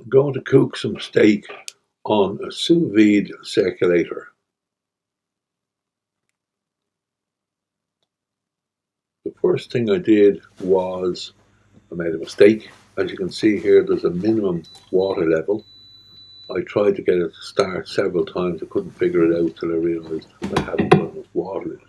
I'm going to cook some steak on a sous vide circulator. The first thing I did was I made a mistake. As you can see here, there's a minimum water level. I tried to get it to start several times. I couldn't figure it out till I realised I hadn't put enough water in it.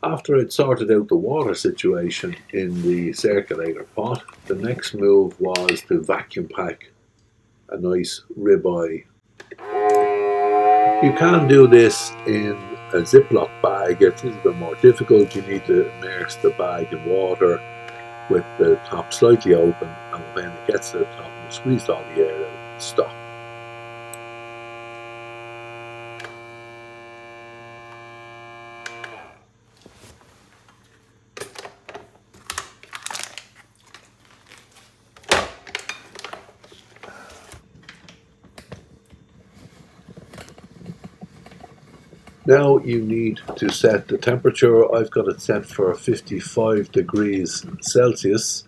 After I'd sorted out the water situation in the circulator pot, the next move was to vacuum pack a nice ribeye. You can do this in a Ziploc bag. It's a little bit more difficult. You need to immerse the bag in water with the top slightly open, and when it gets to the top and you squeeze all the air out, stop. Now you need to set the temperature. I've got it set for 55 degrees Celsius,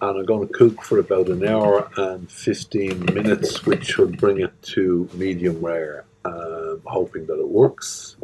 and I'm going to cook for about an hour and 15 minutes, which should bring it to medium rare. I'm hoping that it works.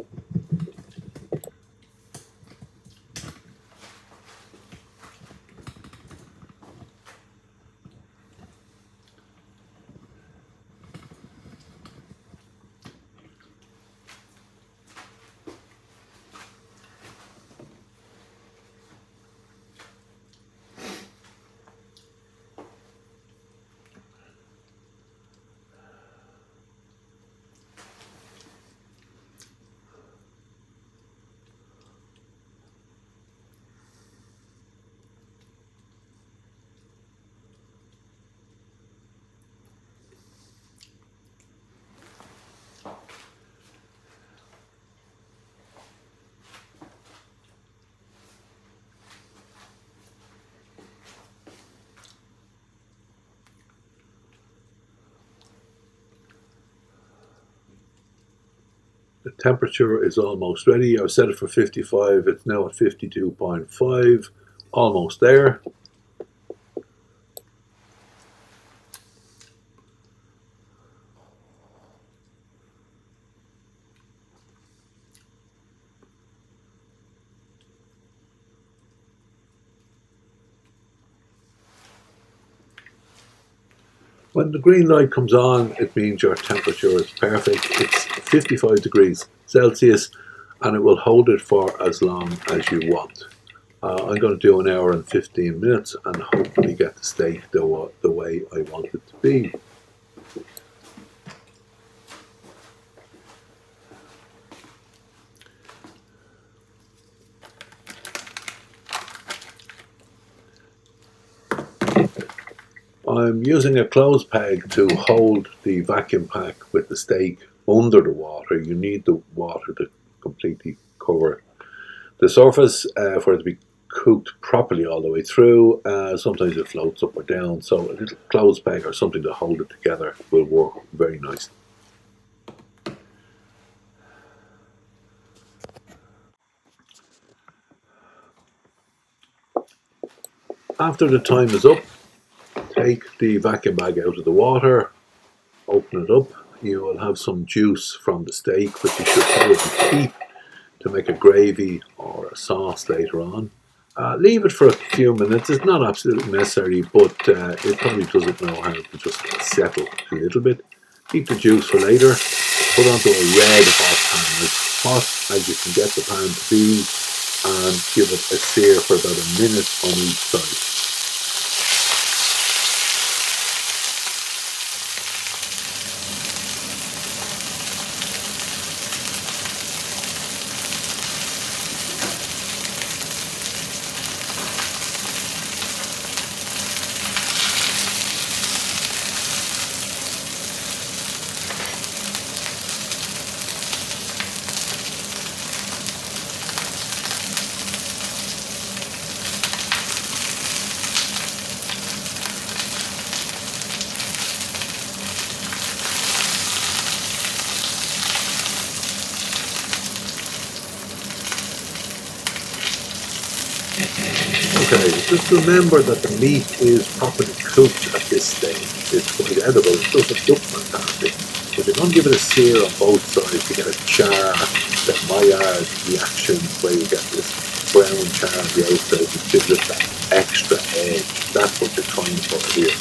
The temperature is almost ready. I've set it for 55. It's now at 52.5. Almost there. When the green light comes on, it means your temperature is perfect. It's 55 degrees Celsius, and it will hold it for as long as you want. I'm going to do an hour and 15 minutes and hopefully get the steak the way I want it to be. I'm using a clothes peg to hold the vacuum pack with the steak under the water. You need the water to completely cover the surface for it to be cooked properly all the way through. Sometimes it floats up or down, so a little clothes peg or something to hold it together will work very nicely. After the time is up, take the vacuum bag out of the water, open it up. You will have some juice from the steak, which you should probably keep to make a gravy or a sauce later on. Leave it for a few minutes. It's not absolutely necessary, but it probably doesn't know how to just settle a little bit. Keep the juice for later. Put onto a red hot pan, as hot as you can get the pan to be, and give it a sear for about a minute on each side. Okay, just remember that the meat is properly cooked at this stage. It's quite edible. It doesn't look fantastic, but you're going to give it a sear on both sides to get a char, that Maillard reaction, where you get this brown char on the outside, which gives it that extra edge. That's what you're trying for here.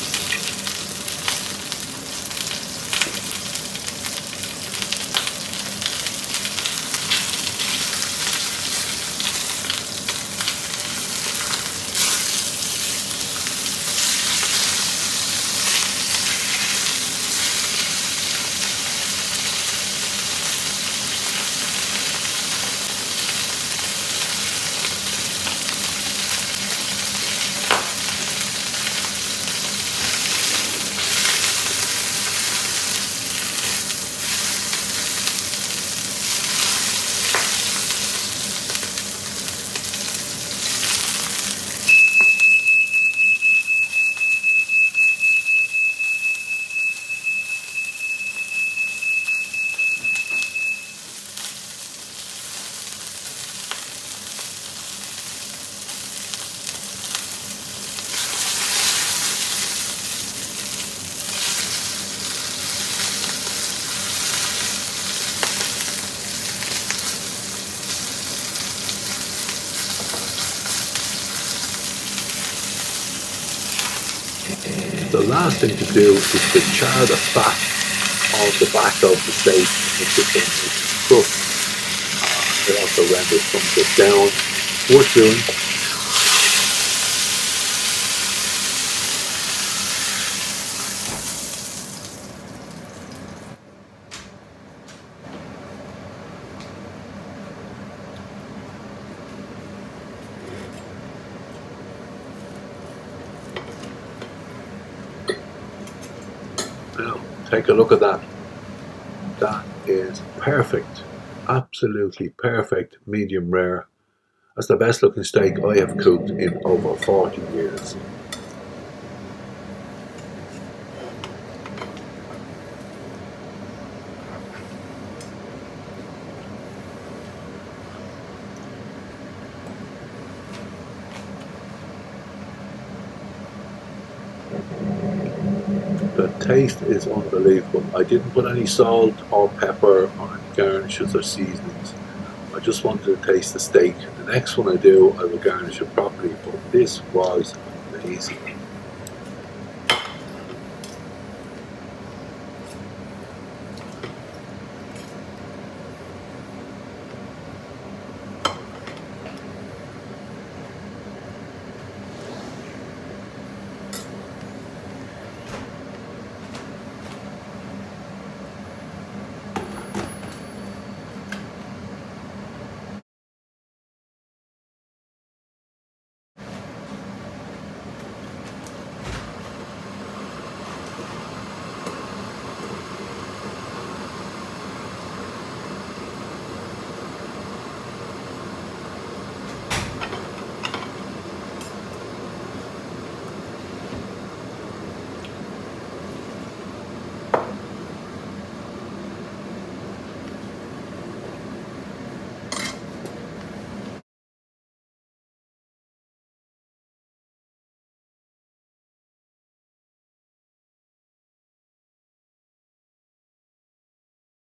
The last thing to do is to char the fat on the back of the steak, which is going to cook. It also renders some of it down. Worth doing. Now, take a look at that. That is perfect. Absolutely perfect medium rare. That's the best looking steak I have cooked in over 40 years. The taste is unbelievable. I didn't put any salt or pepper or any garnishes or seasonings. I just wanted to taste the steak. The next one I do, I will garnish it properly, but this was amazing.